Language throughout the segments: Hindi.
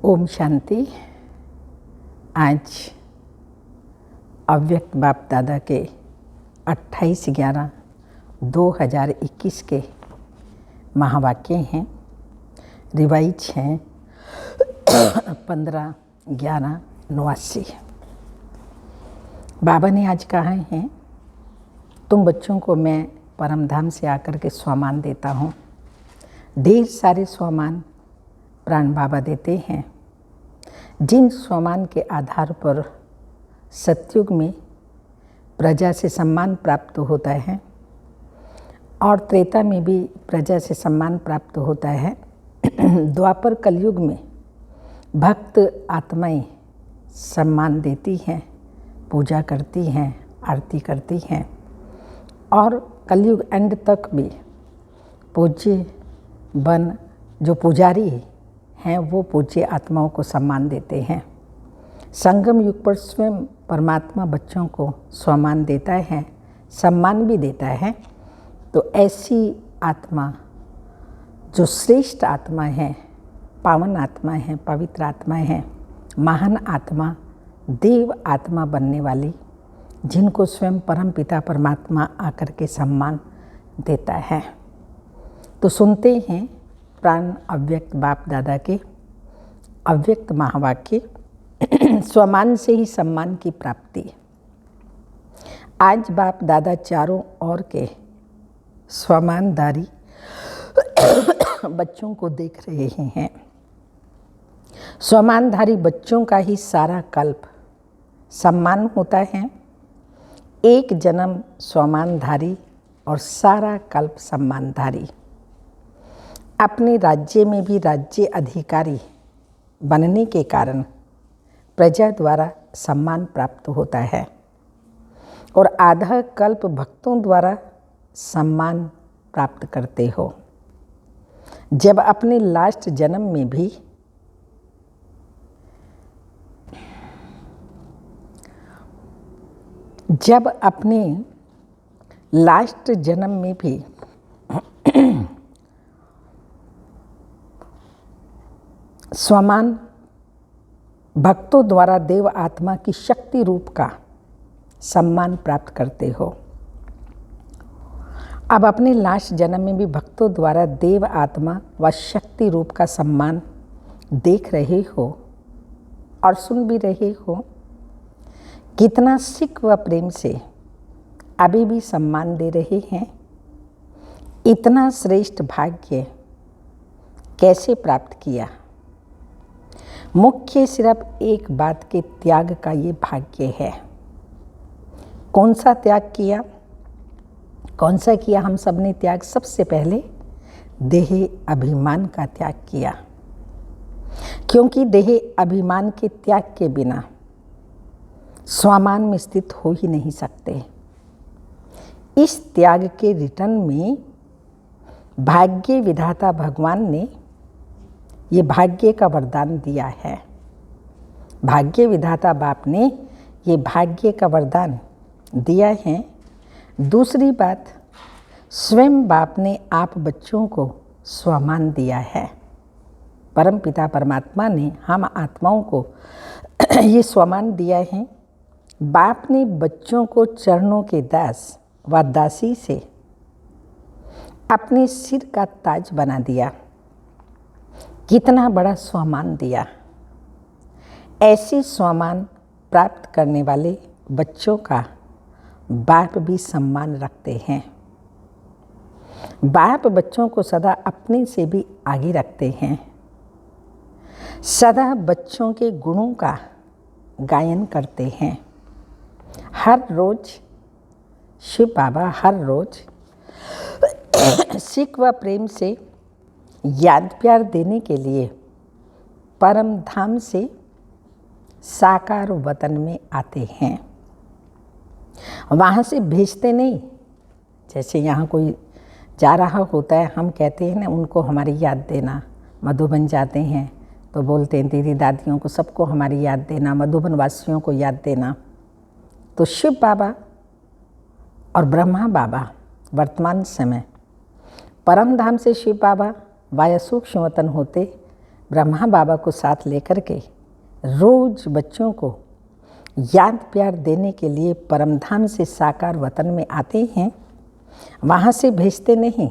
ओम शांति। आज अव्यक्त बाप दादा के 28/11/2021 के महावाक्य हैं। रिवाइज हैं 15/11/89। बाबा ने आज कहा है, तुम बच्चों को मैं परमधाम से आकर के स्वमान देता हूँ। ढेर सारे स्वमान प्राण बाबा देते हैं, जिन स्वमान के आधार पर सतयुग में प्रजा से सम्मान प्राप्त होता है और त्रेता में भी प्रजा से सम्मान प्राप्त होता है। द्वापर कलयुग में भक्त आत्माएं सम्मान देती हैं, पूजा करती हैं, आरती करती हैं और कलयुग एंड तक भी पूज्य बन जो पुजारी हैं वो पूज्य आत्माओं को सम्मान देते हैं। संगम युग पर स्वयं परमात्मा बच्चों को स्वमान देता है, सम्मान भी देता है। तो ऐसी आत्मा जो श्रेष्ठ आत्मा है, पावन आत्मा है, पवित्र आत्मा है, महान आत्मा, देव आत्मा बनने वाली, जिनको स्वयं परम पिता परमात्मा आकर के सम्मान देता है। तो सुनते हैं प्राण अव्यक्त बाप दादा के अव्यक्त महावाक्य, स्वमान से ही सम्मान की प्राप्ति। आज बाप दादा चारों ओर के स्वमानधारी बच्चों को देख रहे हैं। स्वमानधारी बच्चों का ही सारा कल्प सम्मान होता है। एक जन्म स्वमानधारी और सारा कल्प सम्मानधारी। अपने राज्य में भी राज्य अधिकारी बनने के कारण प्रजा द्वारा सम्मान प्राप्त होता है और आधा कल्प भक्तों द्वारा सम्मान प्राप्त करते हो। जब अपने लास्ट जन्म में भी स्वमान भक्तों द्वारा देव आत्मा की शक्ति रूप का सम्मान प्राप्त करते हो। अब अपने लास्ट जन्म में भी भक्तों द्वारा देव आत्मा व शक्ति रूप का सम्मान देख रहे हो और सुन भी रहे हो। कितना सिख व प्रेम से अभी भी सम्मान दे रहे हैं। इतना श्रेष्ठ भाग्य कैसे प्राप्त किया? मुख्य सिर्फ एक बात के त्याग का ये भाग्य है। कौन सा त्याग किया? कौन सा किया? हम सब ने त्याग सबसे पहले देह अभिमान का त्याग किया, क्योंकि देह अभिमान के त्याग के बिना स्वमान में स्थित हो ही नहीं सकते। इस त्याग के रिटर्न में भाग्य विधाता भगवान ने ये भाग्य का वरदान दिया है। भाग्य विधाता बाप ने ये भाग्य का वरदान दिया है। दूसरी बात, स्वयं बाप ने आप बच्चों को स्वमान दिया है। परम पिता परमात्मा ने हम आत्माओं को ये स्वमान दिया है। बाप ने बच्चों को चरणों के दास व दासी से अपने सिर का ताज बना दिया। कितना बड़ा स्वमान दिया। ऐसे स्वमान प्राप्त करने वाले बच्चों का बाप भी सम्मान रखते हैं। बाप बच्चों को सदा अपने से भी आगे रखते हैं। सदा बच्चों के गुणों का गायन करते हैं। हर रोज शिव बाबा हर रोज सिख व प्रेम से याद प्यार देने के लिए परम धाम से साकार वतन में आते हैं। वहाँ से भेजते नहीं। जैसे यहाँ कोई जा रहा होता है, हम कहते हैं ना उनको हमारी याद देना। मधुबन जाते हैं तो बोलते हैं दीदी दादियों को सबको हमारी याद देना, मधुबन वासियों को याद देना। तो शिव बाबा और ब्रह्मा बाबा वर्तमान समय परम धाम से शिव बाबा वाया सूक्ष्म वतन होते ब्रह्मा बाबा को साथ लेकर के रोज बच्चों को याद प्यार देने के लिए परमधाम से साकार वतन में आते हैं। वहाँ से भेजते नहीं,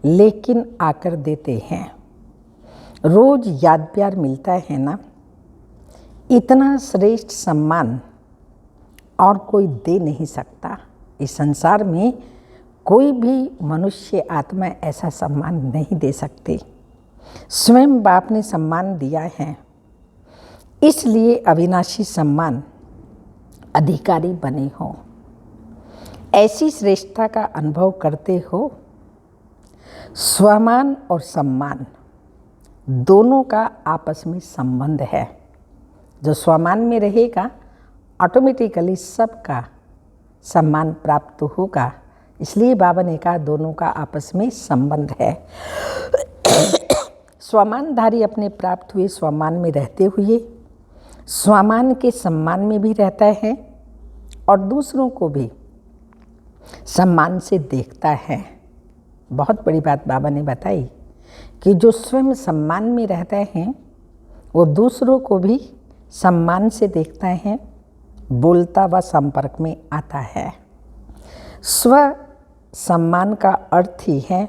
लेकिन आकर देते हैं। रोज याद प्यार मिलता है ना, इतना श्रेष्ठ सम्मान और कोई दे नहीं सकता। इस संसार में कोई भी मनुष्य आत्मा ऐसा सम्मान नहीं दे सकती। स्वयं बाप ने सम्मान दिया है, इसलिए अविनाशी सम्मान अधिकारी बने हो। ऐसी श्रेष्ठता का अनुभव करते हो। स्वमान और सम्मान दोनों का आपस में संबंध है। जो स्वमान में रहेगा ऑटोमेटिकली सबका सम्मान प्राप्त होगा। इसलिए बाबा ने कहा दोनों का आपस में संबंध है। स्वमानधारी अपने प्राप्त हुए स्वमान में रहते हुए स्वमान के सम्मान में भी रहता है और दूसरों को भी सम्मान से देखता है। बहुत बड़ी बात बाबा ने बताई कि जो स्वयं सम्मान में रहता है वो दूसरों को भी सम्मान से देखता है, बोलता व संपर्क में आता है। स्व सम्मान का अर्थ ही है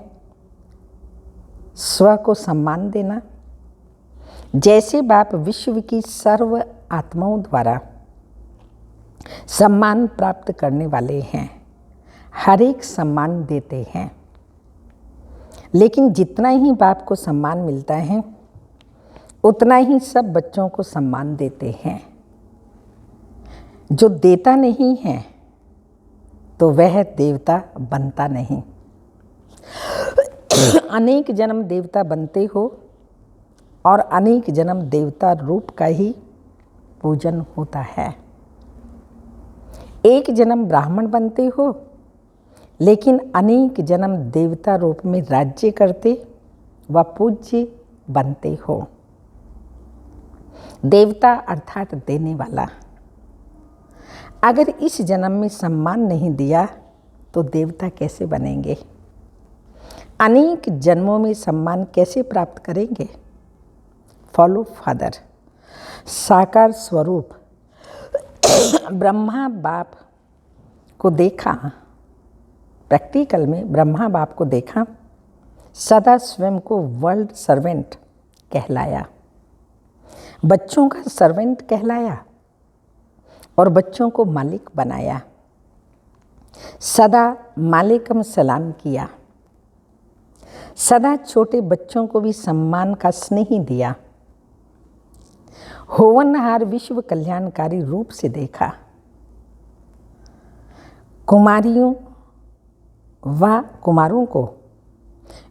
स्व को सम्मान देना। जैसे बाप विश्व की सर्व आत्माओं द्वारा सम्मान प्राप्त करने वाले हैं, हर एक सम्मान देते हैं, लेकिन जितना ही बाप को सम्मान मिलता है उतना ही सब बच्चों को सम्मान देते हैं। जो देता नहीं है तो वह देवता बनता नहीं। अनेक जन्म देवता बनते हो और अनेक जन्म देवता रूप का ही पूजन होता है। एक जन्म ब्राह्मण बनते हो, लेकिन अनेक जन्म देवता रूप में राज्य करते व पूज्य बनते हो। देवता अर्थात देने वाला। अगर इस जन्म में सम्मान नहीं दिया तो देवता कैसे बनेंगे? अनेक जन्मों में सम्मान कैसे प्राप्त करेंगे? Follow father. साकार स्वरूप ब्रह्मा बाप को देखा, प्रैक्टिकल में ब्रह्मा बाप को देखा, सदा स्वयं को वर्ल्ड सर्वेंट कहलाया, बच्चों का सर्वेंट कहलाया और बच्चों को मालिक बनाया। सदा मालिकम सलाम किया, सदा छोटे बच्चों को भी सम्मान का स्नेह दिया। होवनहार विश्व कल्याणकारी रूप से देखा। कुमारियों व कुमारों को,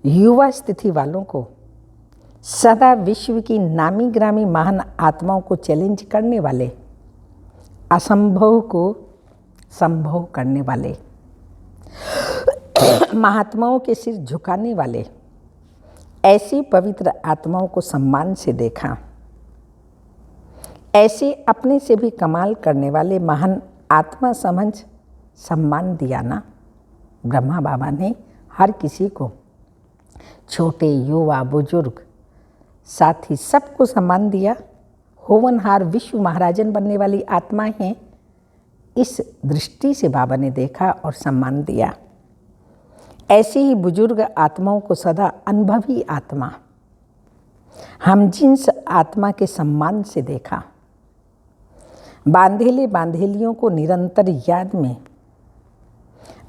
युवा स्थिति वालों को, सदा विश्व की नामी ग्रामी महान आत्माओं को चैलेंज करने वाले, असंभव को संभव करने वाले, महात्माओं के सिर झुकाने वाले, ऐसी पवित्र आत्माओं को सम्मान से देखा। ऐसे अपने से भी कमाल करने वाले महान आत्मा समझ सम्मान दिया ना ब्रह्मा बाबा ने। हर किसी को, छोटे युवा बुजुर्ग साथी सबको सम्मान दिया। होवनहार विश्व महाराजन बनने वाली आत्मा है, इस दृष्टि से बाबा ने देखा और सम्मान दिया। ऐसे ही बुजुर्ग आत्माओं को सदा अनुभवी आत्मा, हमजिन्स आत्मा के सम्मान से देखा। बांधेले बांधेलियों को निरंतर याद में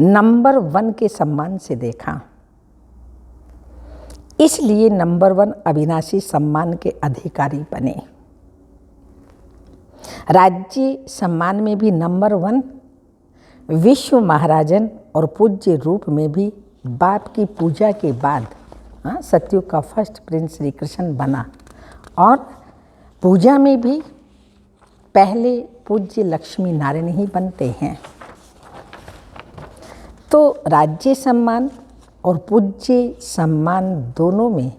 नंबर 1 के सम्मान से देखा। इसलिए नंबर 1 अविनाशी सम्मान के अधिकारी बने। राज्य सम्मान में भी नंबर 1, विश्व महाराजन और पूज्य रूप में भी बाप की पूजा के बाद सतयुग का फर्स्ट प्रिंस श्री कृष्ण बना। और पूजा में भी पहले पूज्य लक्ष्मी नारायण ही बनते हैं। तो राज्य सम्मान और पूज्य सम्मान दोनों में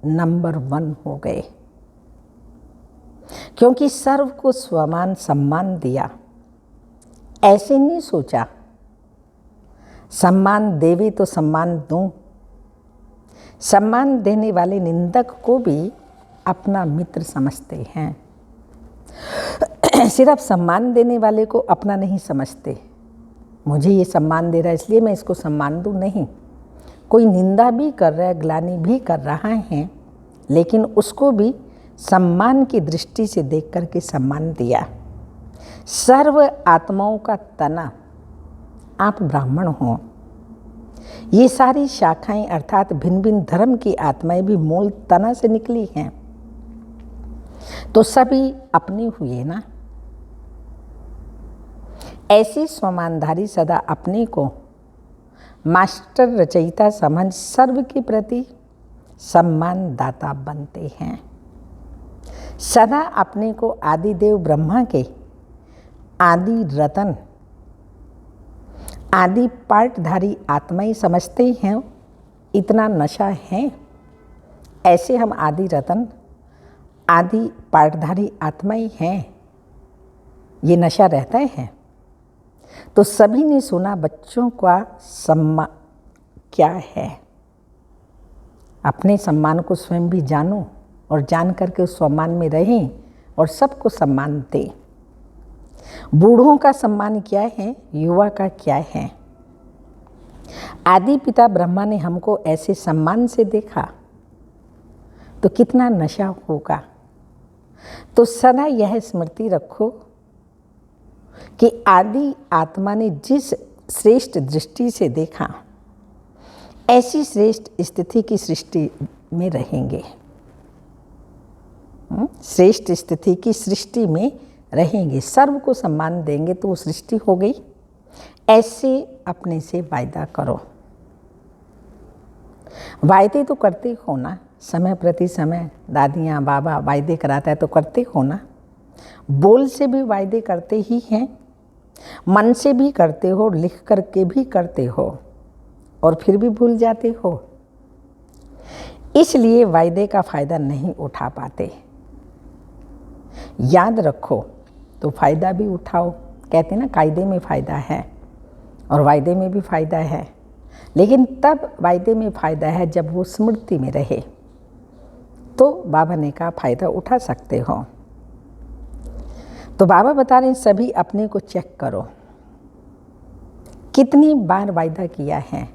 नंबर 1 हो गए, क्योंकि सर्व को स्वमान सम्मान दिया। ऐसे नहीं सोचा सम्मान देवे तो सम्मान दूं। सम्मान देने वाले निंदक को भी अपना मित्र समझते हैं। सिर्फ सम्मान देने वाले को अपना नहीं समझते। मुझे ये सम्मान दे रहा है इसलिए मैं इसको सम्मान दूँ, नहीं। कोई निंदा भी कर रहा है, ग्लानि भी कर रहा है, लेकिन उसको भी सम्मान की दृष्टि से देख करके सम्मान दिया। सर्व आत्माओं का तना आप ब्राह्मण हो। ये सारी शाखाएं अर्थात भिन्न भिन्न धर्म की आत्माएं भी मूल तना से निकली हैं, तो सभी अपने हुए ना। ऐसी स्वमानधारी सदा अपने को मास्टर रचयिता समझ सर्व के प्रति सम्मान दाता बनते हैं। सदा अपने को आदि देव ब्रह्मा के आदि रतन, आदि पाठधारी आत्माएं समझते हैं। इतना नशा है, ऐसे हम आदि रतन, आदि पाठधारी आत्माएं हैं, ये नशा रहता है। तो सभी ने सुना बच्चों का सम्मान क्या है। अपने सम्मान को स्वयं भी जानो और जान करके उस सम्मान में रहें और सबको सम्मान दें। बूढ़ों का सम्मान क्या है, युवा का क्या है। आदि पिता ब्रह्मा ने हमको ऐसे सम्मान से देखा तो कितना नशा होगा। तो सदा यह स्मृति रखो कि आदि आत्मा ने जिस श्रेष्ठ दृष्टि से देखा, ऐसी श्रेष्ठ स्थिति की सृष्टि में रहेंगे। श्रेष्ठ स्थिति की सृष्टि में रहेंगे, सर्व को सम्मान देंगे तो वो सृष्टि हो गई। ऐसे अपने से वायदा करो। वायदे तो करते हो ना, समय प्रति समय दादियाँ बाबा वायदे कराता है तो करते हो ना। बोल से भी वायदे करते ही हैं, मन से भी करते हो, लिख करके भी करते हो और फिर भी भूल जाते हो। इसलिए वायदे का फ़ायदा नहीं उठा पाते। याद रखो तो फ़ायदा भी उठाओ। कहते ना कायदे में फ़ायदा है और वायदे में भी फ़ायदा है, लेकिन तब वायदे में फ़ायदा है जब वो स्मृति में रहे, तो बाबा ने कहा फ़ायदा उठा सकते हो। तो बाबा बता रहे हैं सभी अपने को चेक करो, कितनी बार वायदा किया है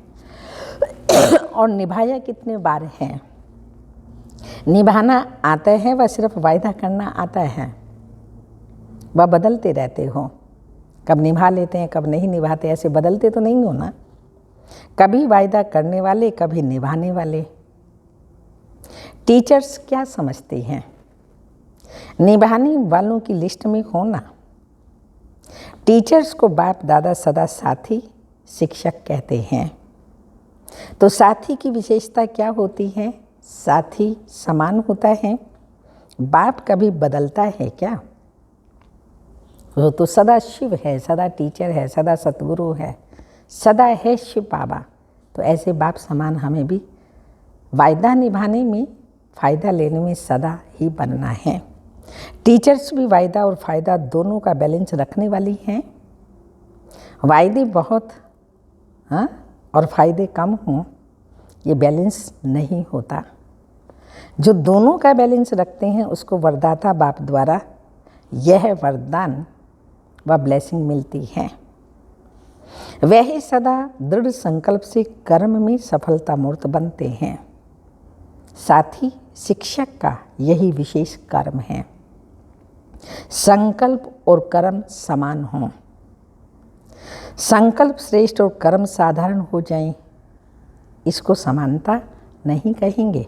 और निभाया कितने बार है। निभाना आता है व सिर्फ वायदा करना आता है, वह बदलते रहते हो। कब निभा लेते हैं कब नहीं निभाते, ऐसे बदलते तो नहीं हो ना। कभी वायदा करने वाले कभी निभाने वाले। टीचर्स क्या समझते हैं, निभाने वालों की लिस्ट में हो ना। टीचर्स को बाप दादा सदा साथी शिक्षक कहते हैं। तो साथी की विशेषता क्या होती है, साथी समान होता है। बाप कभी बदलता है क्या, वो तो सदा शिव है, सदा टीचर है, सदा सतगुरु है, सदा है शिव बाबा। तो ऐसे बाप समान हमें भी वायदा निभाने में, फ़ायदा लेने में सदा ही बनना है। टीचर्स भी वायदा और फ़ायदा दोनों का बैलेंस रखने वाली हैं। वायदे बहुत और फ़ायदे कम हों, ये बैलेंस नहीं होता। जो दोनों का बैलेंस रखते हैं उसको वरदाता बाप द्वारा यह वरदान व ब्लेसिंग मिलती है। वह सदा दृढ़ संकल्प से कर्म में सफलता मूर्त बनते हैं। साथ ही शिक्षक का यही विशेष कर्म है, संकल्प और कर्म समान हों। संकल्प श्रेष्ठ और कर्म साधारण हो जाएं, इसको समानता नहीं कहेंगे।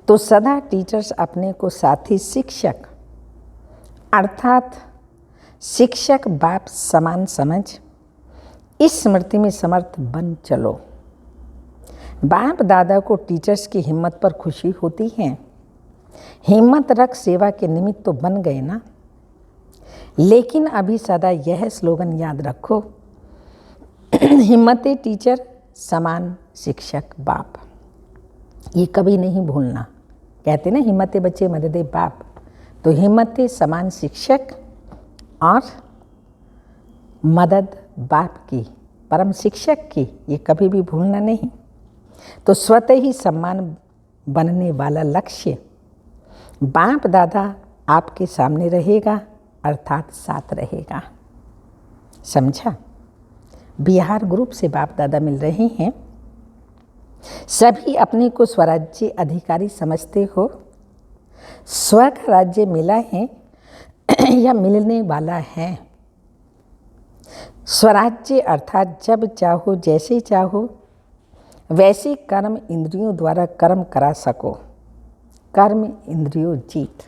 तो सदा टीचर्स अपने को साथी शिक्षक अर्थात शिक्षक बाप समान समझ इस स्मृति में समर्थ बन चलो। बाप दादा को टीचर्स की हिम्मत पर खुशी होती है। हिम्मत रख सेवा के निमित्त तो बन गए ना। लेकिन अभी सदा यह स्लोगन याद रखो, हिम्मते टीचर समान शिक्षक बाप। ये कभी नहीं भूलना। कहते ना हिम्मते बच्चे मददे बाप, तो हिम्मते समान शिक्षक और मदद बाप की, परम शिक्षक की, ये कभी भी भूलना नहीं। तो स्वतः ही सम्मान बनने वाला लक्ष्य बाप दादा आपके सामने रहेगा, अर्थात साथ रहेगा। समझा? बिहार ग्रुप से बाप दादा मिल रहे हैं। सभी अपने को स्वराज्य अधिकारी समझते हो। स्व का राज्य मिला है या मिलने वाला है। स्वराज्य अर्थात जब चाहो जैसे चाहो वैसे कर्म इंद्रियों द्वारा कर्म करा सको। कर्म इंद्रियों जीत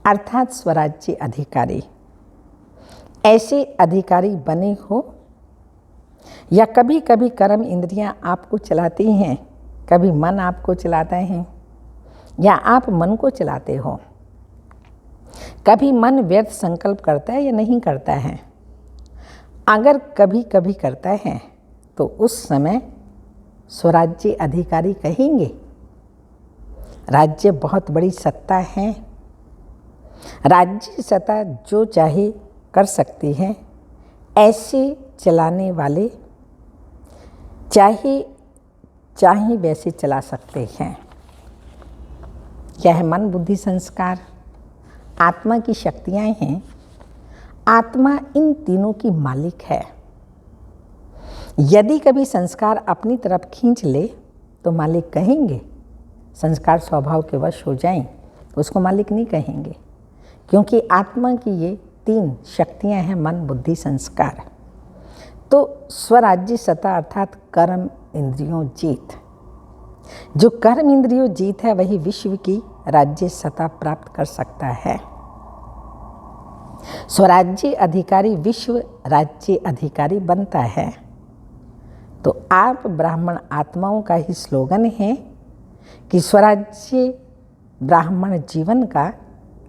अर्थात स्वराज्य अधिकारी। ऐसे अधिकारी बने हो या कभी कभी कर्म इंद्रियां आपको चलाती हैं, कभी मन आपको चलाता है या आप मन को चलाते हो। कभी मन व्यर्थ संकल्प करता है या नहीं करता है। अगर कभी कभी करता है तो उस समय स्वराज्य अधिकारी कहेंगे। राज्य बहुत बड़ी सत्ता है। राज्य सत्ता जो चाहे कर सकती है। ऐसे चलाने वाले चाहे वैसे चला सकते हैं। क्या है? मन बुद्धि संस्कार आत्मा की शक्तियाँ हैं। आत्मा इन तीनों की मालिक है। यदि कभी संस्कार अपनी तरफ खींच ले तो मालिक कहेंगे। संस्कार स्वभाव के वश हो जाएं तो उसको मालिक नहीं कहेंगे, क्योंकि आत्मा की ये तीन शक्तियां हैं, मन बुद्धि संस्कार। तो स्वराज्य सत्ता अर्थात कर्म इंद्रियों जीत। जो कर्म इंद्रियों जीत है वही विश्व की राज्य सत्ता प्राप्त कर सकता है। स्वराज्य अधिकारी विश्व राज्य अधिकारी बनता है। तो आप ब्राह्मण आत्माओं का ही स्लोगन है कि स्वराज्य ब्राह्मण जीवन का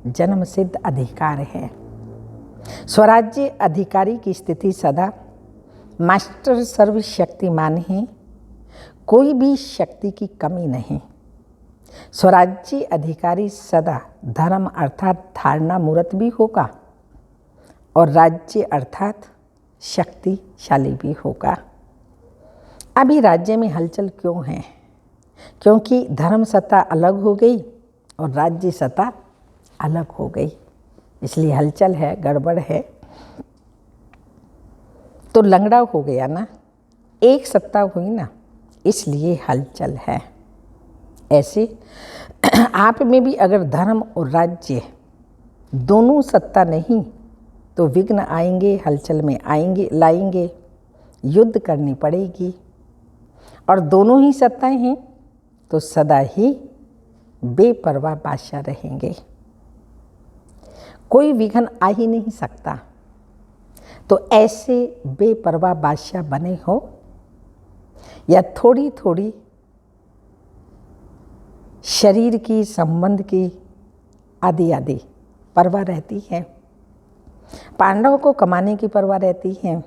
जन्म सिद्ध अधिकार है। स्वराज्य अधिकारी की स्थिति सदा मास्टर सर्वशक्तिमान है, कोई भी शक्ति की कमी नहीं। स्वराज्य अधिकारी सदा धर्म अर्थात धारणा मूर्त भी होगा और राज्य अर्थात शक्तिशाली भी होगा। अभी राज्य में हलचल क्यों है? क्योंकि धर्म सत्ता अलग हो गई और राज्य सत्ता अलग हो गई, इसलिए हलचल है, गड़बड़ है। तो लंगड़ा हो गया ना, एक सत्ता हुई ना, इसलिए हलचल है। ऐसे आप में भी अगर धर्म और राज्य दोनों सत्ता नहीं तो विघ्न आएंगे, हलचल में आएंगे, लाएंगे, युद्ध करनी पड़ेगी। और दोनों ही सत्ताएं हैं तो सदा ही बेपरवाह बादशाह रहेंगे, कोई विघ्न आ ही नहीं सकता। तो ऐसे बेपरवाह बादशाह बने हो या थोड़ी थोड़ी शरीर की, संबंध की आदि परवाह रहती है। पांडवों को कमाने की परवाह रहती है,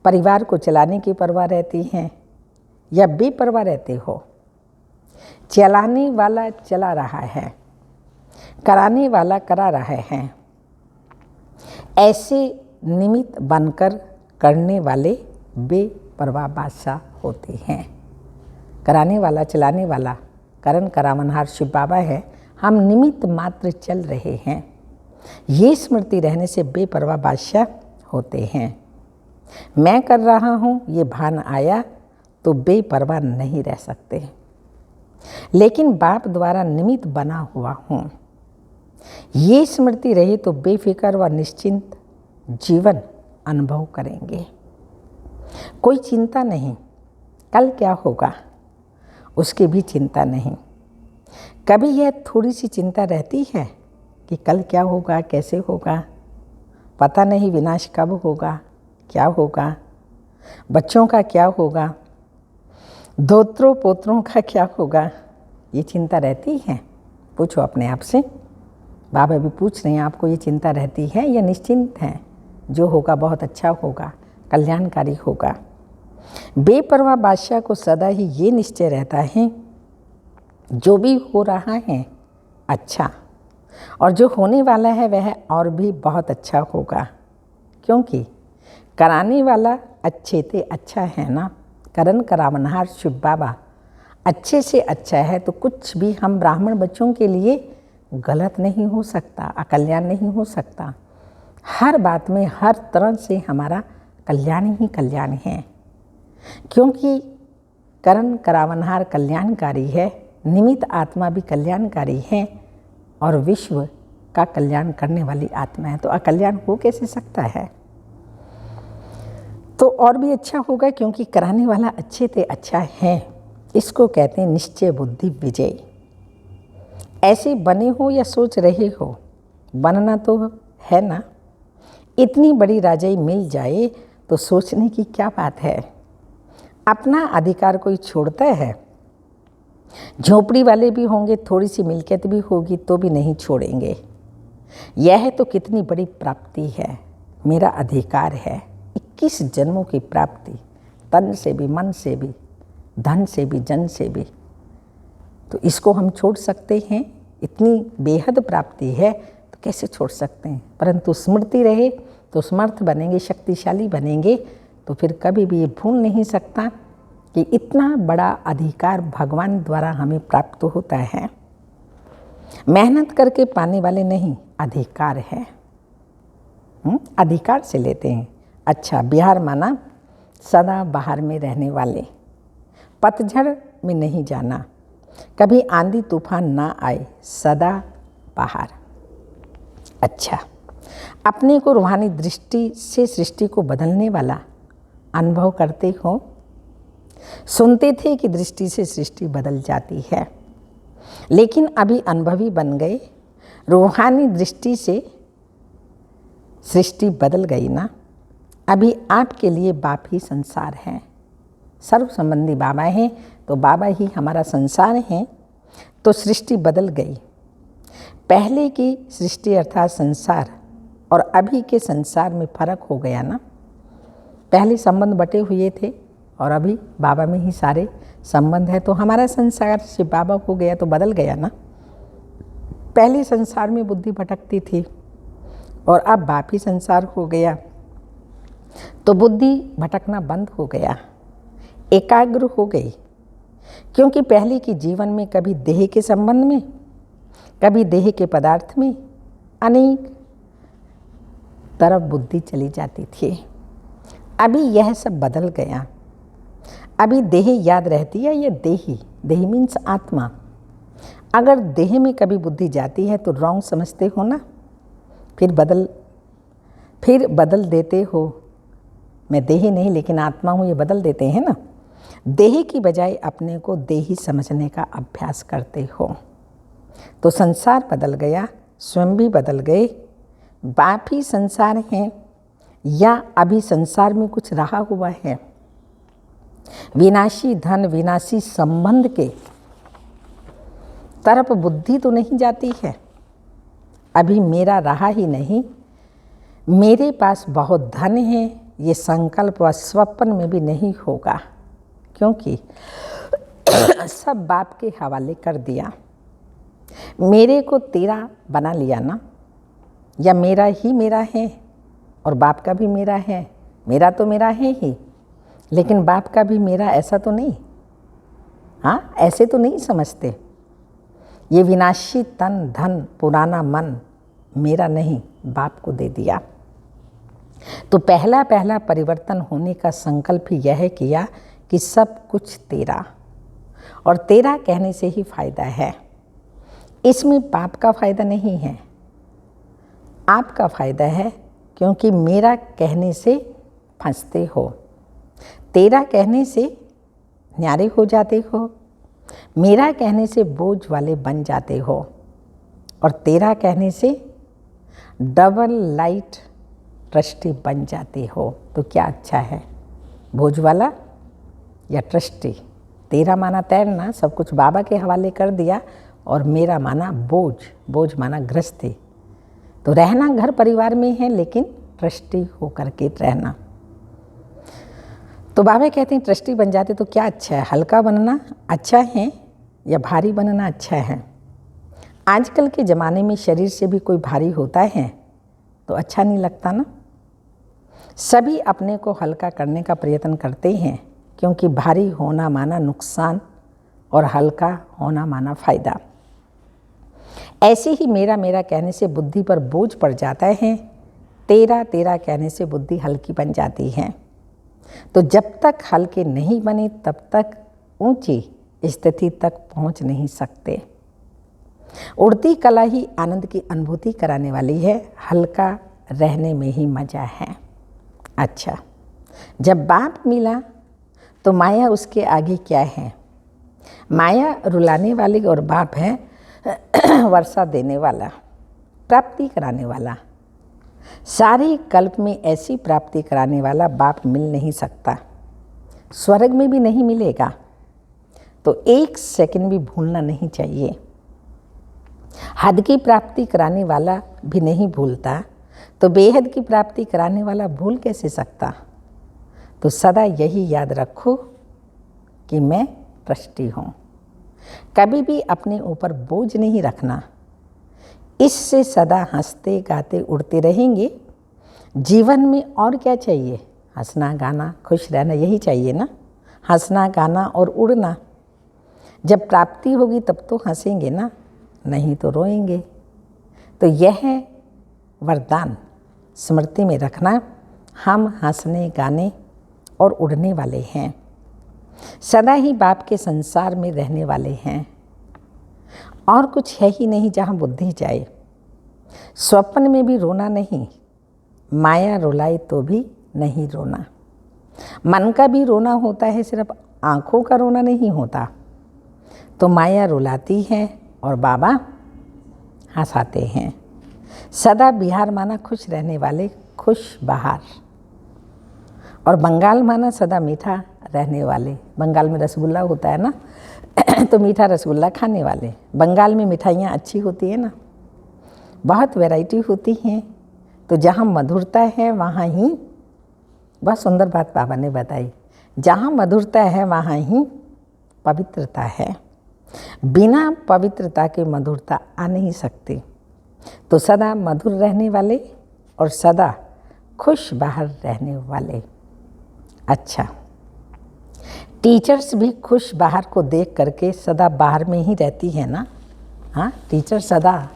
परिवार को चलाने की परवाह रहती है, या बेपरवाह रहते हो? चलाने वाला चला रहा है, कराने वाला करा रहा है। ऐसे निमित्त बनकर करने वाले बेपरवाह बादशाह होते हैं। कराने वाला, चलाने वाला, करण करावनहार शिव बाबा है। हम निमित्त मात्र चल रहे हैं। ये स्मृति रहने से बेपरवाह बादशाह होते हैं। मैं कर रहा हूँ ये भान आया तो बेपरवाह नहीं रह सकते। लेकिन बाप द्वारा निमित्त बना हुआ हूँ, ये स्मृति रहे तो बेफिक्र व निश्चिंत जीवन अनुभव करेंगे। कोई चिंता नहीं, कल क्या होगा उसकी भी चिंता नहीं। कभी यह थोड़ी सी चिंता रहती है कि कल क्या होगा, कैसे होगा, पता नहीं विनाश कब होगा, क्या होगा, बच्चों का क्या होगा, दोत्रों पोत्रों का क्या होगा, ये चिंता रहती है? पूछो अपने आप से। बाबा भी पूछ रहे हैं, आपको ये चिंता रहती है या निश्चिंत है? जो होगा बहुत अच्छा होगा, कल्याणकारी होगा। बेपरवाह बादशाह को सदा ही ये निश्चय रहता है जो भी हो रहा है अच्छा, और जो होने वाला है वह और भी बहुत अच्छा होगा, क्योंकि कराने वाला अच्छे से अच्छा है ना। करण करावनहार शिव बाबा अच्छे से अच्छा है, तो कुछ भी हम ब्राह्मण बच्चों के लिए गलत नहीं हो सकता, अकल्याण नहीं हो सकता। हर बात में हर तरह से हमारा कल्याण ही कल्याण है, क्योंकि करण करावनहार कल्याणकारी है, निमित्त आत्मा भी कल्याणकारी है और विश्व का कल्याण करने वाली आत्मा है। तो अकल्याण हो कैसे सकता है? तो और भी अच्छा होगा, क्योंकि कराने वाला अच्छे से अच्छा है। इसको कहते हैं निश्चय बुद्धि विजय। ऐसे बने हो या सोच रहे हो, बनना तो है ना। इतनी बड़ी राजाई मिल जाए तो सोचने की क्या बात है। अपना अधिकार कोई छोड़ता है? झोपड़ी वाले भी होंगे, थोड़ी सी मिल्कियत भी होगी तो भी नहीं छोड़ेंगे। यह तो कितनी बड़ी प्राप्ति है, मेरा अधिकार है। 21 जन्मों की प्राप्ति, तन से भी, मन से भी, धन से भी, जन से भी। तो इसको हम छोड़ सकते हैं? इतनी बेहद प्राप्ति है तो कैसे छोड़ सकते हैं? परंतु स्मृति रहे तो समर्थ बनेंगे, शक्तिशाली बनेंगे। तो फिर कभी भी ये भूल नहीं सकता कि इतना बड़ा अधिकार भगवान द्वारा हमें प्राप्त होता है। मेहनत करके पाने वाले नहीं, अधिकार है। अधिकार से लेते हैं। अच्छा, बिहार माना सदा बाहर में रहने वाले, पतझड़ में नहीं जाना, कभी आंधी तूफान ना आए, सदा बाहर। अच्छा, अपने को रूहानी दृष्टि से सृष्टि को बदलने वाला अनुभव करते हो। सुनते थे कि दृष्टि से सृष्टि बदल जाती है, लेकिन अभी अनुभवी बन गए। रूहानी दृष्टि से सृष्टि बदल गई ना। अभी आपके लिए बाप ही संसार है, सर्व संबंधी बाबा हैं, तो बाबा ही हमारा संसार है। तो सृष्टि बदल गई। पहले की सृष्टि अर्थात संसार और अभी के संसार में फर्क हो गया ना। पहले संबंध बटे हुए थे और अभी बाबा में ही सारे संबंध है। तो हमारा संसार से बाबा हो गया तो बदल गया ना। पहले संसार में बुद्धि भटकती थी और अब बाप ही संसार हो गया, तो बुद्धि भटकना बंद हो गया, एकाग्र हो गई। क्योंकि पहले के जीवन में कभी देह के संबंध में, कभी देह के पदार्थ में अनेक तरफ बुद्धि चली जाती थी। अभी यह सब बदल गया। अभी देह याद रहती है। ये देही मीन्स आत्मा। अगर देह में कभी बुद्धि जाती है तो रॉन्ग समझते हो ना, फिर बदल देते हो। मैं देही नहीं लेकिन आत्मा हूँ, ये बदल देते हैं ना। देह की बजाय अपने को देही समझने का अभ्यास करते हो। तो संसार बदल गया, स्वयं भी बदल गए। बाप ही संसार हैं या अभी संसार में कुछ रहा हुआ है? विनाशी धन, विनाशी संबंध के तरफ बुद्धि तो नहीं जाती है। अभी मेरा रहा ही नहीं, मेरे पास बहुत धन है, ये संकल्प व स्वप्न में भी नहीं होगा, क्योंकि सब बाप के हवाले कर दिया। मेरे को तेरा बना लिया ना, या मेरा ही मेरा है और बाप का भी मेरा है। मेरा तो मेरा है ही, लेकिन बाप का भी मेरा, ऐसा तो नहीं। हाँ, ऐसे तो नहीं समझते। ये विनाशी तन, धन, पुराना मन मेरा नहीं, बाप को दे दिया। तो पहला परिवर्तन होने का संकल्प ही यह किया कि सब कुछ तेरा, और तेरा कहने से ही फायदा है। इसमें बाप का फायदा नहीं है, आपका फायदा है, क्योंकि मेरा कहने से फंसते हो, तेरा कहने से न्यारे हो जाते हो, मेरा कहने से बोझ वाले बन जाते हो, और तेरा कहने से डबल लाइट ट्रस्टी बन जाते हो। तो क्या अच्छा है, बोझ वाला या ट्रस्टी? तेरा माना तैरना, सब कुछ बाबा के हवाले कर दिया, और मेरा माना बोझ, बोझ माना गृहस्थी। तो रहना घर परिवार में है, लेकिन ट्रस्टी होकर के रहना। तो बाबा कहते हैं ट्रस्टी बन जाते तो क्या अच्छा है? हल्का बनना अच्छा है या भारी बनना अच्छा है? आजकल के ज़माने में शरीर से भी कोई भारी होता है तो अच्छा नहीं लगता ना। सभी अपने को हल्का करने का प्रयत्न करते हैं, क्योंकि भारी होना माना नुकसान और हल्का होना माना फायदा। ऐसे ही मेरा मेरा कहने से बुद्धि पर बोझ पड़ जाता है, तेरा तेरा कहने से बुद्धि हल्की बन जाती है। तो जब तक हल्के नहीं बने तब तक ऊंची स्थिति तक पहुंच नहीं सकते। उड़ती कला ही आनंद की अनुभूति कराने वाली है, हल्का रहने में ही मज़ा है। अच्छा, जब बाप मिला तो माया उसके आगे क्या है? माया रुलाने वाली और बाप है वर्षा देने वाला, प्राप्ति कराने वाला। सारे कल्प में ऐसी प्राप्ति कराने वाला बाप मिल नहीं सकता, स्वर्ग में भी नहीं मिलेगा। तो एक सेकंड भी भूलना नहीं चाहिए। हद की प्राप्ति कराने वाला भी नहीं भूलता, तो बेहद की प्राप्ति कराने वाला भूल कैसे सकता? तो सदा यही याद रखो कि मैं ट्रस्टी हूँ। कभी भी अपने ऊपर बोझ नहीं रखना। इससे सदा हंसते गाते उड़ते रहेंगे। जीवन में और क्या चाहिए? हंसना गाना खुश रहना, यही चाहिए ना। हंसना गाना और उड़ना। जब प्राप्ति होगी तब तो हंसेंगे ना, नहीं तो रोएंगे। तो यह है वरदान, स्मृति में रखना। हम हंसने गाने और उड़ने वाले हैं, सदा ही बाप के संसार में रहने वाले हैं। और कुछ है ही नहीं जहाँ बुद्धि जाए। स्वप्न में भी रोना नहीं, माया रुलाए तो भी नहीं रोना। मन का भी रोना होता है, सिर्फ आँखों का रोना नहीं होता। तो माया रुलाती है और बाबा हंसाते हैं। सदा बिहार माना खुश रहने वाले, खुश बहार। और बंगाल माना सदा मीठा रहने वाले। बंगाल में रसगुल्ला होता है ना तो मीठा रसगुल्ला खाने वाले। बंगाल में मिठाइयाँ अच्छी होती है ना, बहुत वैरायटी होती हैं। तो जहाँ मधुरता है वहाँ ही, बहुत सुंदर बात बाबा ने बताई, जहाँ मधुरता है वहाँ ही पवित्रता है। बिना पवित्रता के मधुरता आ नहीं सकती। तो सदा मधुर रहने वाले और सदा खुश बाहर रहने वाले। अच्छा, टीचर्स भी खुश बाहर को देख करके सदा बाहर में ही रहती है ना। हाँ, टीचर सदा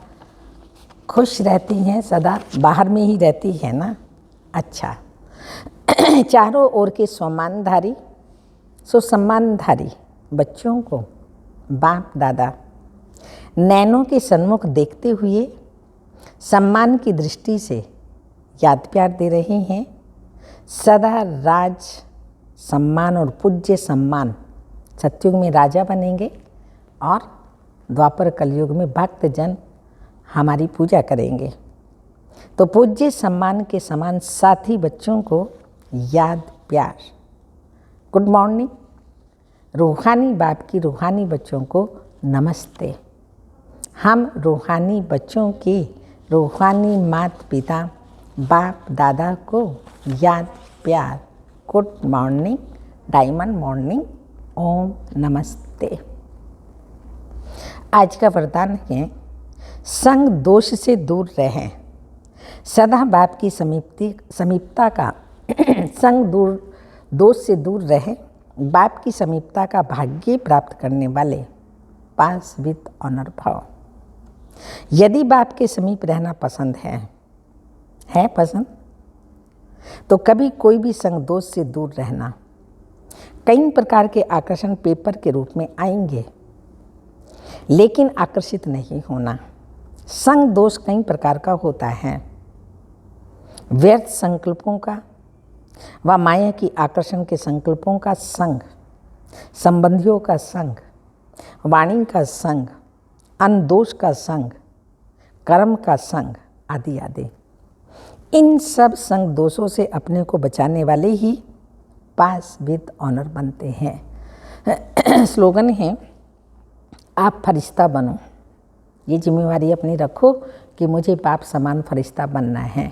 खुश रहती हैं, सदा बाहर में ही रहती है ना। अच्छा चारों ओर के सम्मानधारी सुसम्मानधारी बच्चों को बाप दादा नैनों के सन्मुख देखते हुए सम्मान की दृष्टि से याद प्यार दे रहे हैं। सदा राज सम्मान और पूज्य सम्मान। सतयुग में राजा बनेंगे और द्वापर कलयुग में भक्त जन हमारी पूजा करेंगे। तो पूज्य सम्मान के समान साथी बच्चों को याद प्यार, गुड मॉर्निंग। रूहानी बाप की रूहानी बच्चों को नमस्ते। हम रूहानी बच्चों की रूहानी माता पिता बाप दादा को याद प्यार, गुड मॉर्निंग, डायमंड मॉर्निंग, ओम नमस्ते। आज का वरदान है, संग दोष से दूर रहें। सदा बाप की समीपता का संग दोष से दूर रहें। बाप की समीपता का भाग्य प्राप्त करने वाले पास विद ऑनर भाव। यदि बाप के समीप रहना पसंद है पसंद, तो कभी कोई भी संग दोष से दूर रहना। कई प्रकार के आकर्षण पेपर के रूप में आएंगे, लेकिन आकर्षित नहीं होना। संग दोष कई प्रकार का होता है, व्यर्थ संकल्पों का व माया की आकर्षण के संकल्पों का संग, संबंधियों का संग, वाणी का संग, अनदोष का संग, कर्म का संग आदि आदि। इन सब संग दोषों से अपने को बचाने वाले ही पास विद ऑनर बनते हैं। स्लोगन है, आप फरिश्ता बनो। ये जिम्मेवारी अपनी रखो कि मुझे बाप समान फरिश्ता बनना है।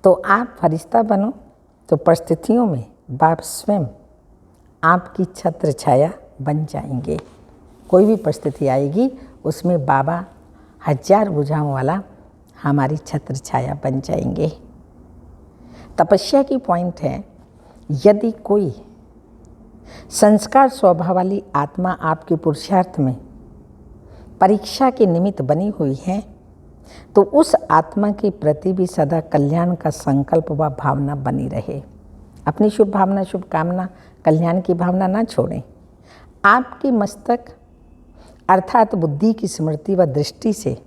तो आप फरिश्ता बनो तो परिस्थितियों में बाप स्वयं आपकी छत्र छाया बन जाएंगे। कोई भी परिस्थिति आएगी उसमें बाबा हजार भुजाओं वाला हमारी छत्र छाया बन जाएंगे। तपस्या की पॉइंट है, यदि कोई संस्कार स्वभाव वाली आत्मा आपके पुरुषार्थ में परीक्षा के निमित्त बनी हुई हैं, तो उस आत्मा के प्रति भी सदा कल्याण का संकल्प व भावना बनी रहे। अपनी शुभ भावना, शुभ कामना, कल्याण की भावना ना छोड़ें। आपके मस्तक अर्थात बुद्धि की स्मृति व दृष्टि से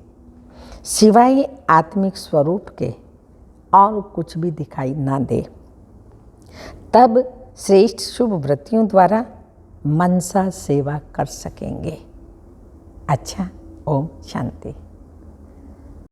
सिवाय आत्मिक स्वरूप के और कुछ भी दिखाई ना दे। तब श्रेष्ठ शुभ वृत्तियों द्वारा मनसा सेवा कर सकेंगे। अच्छा, ओम शांति।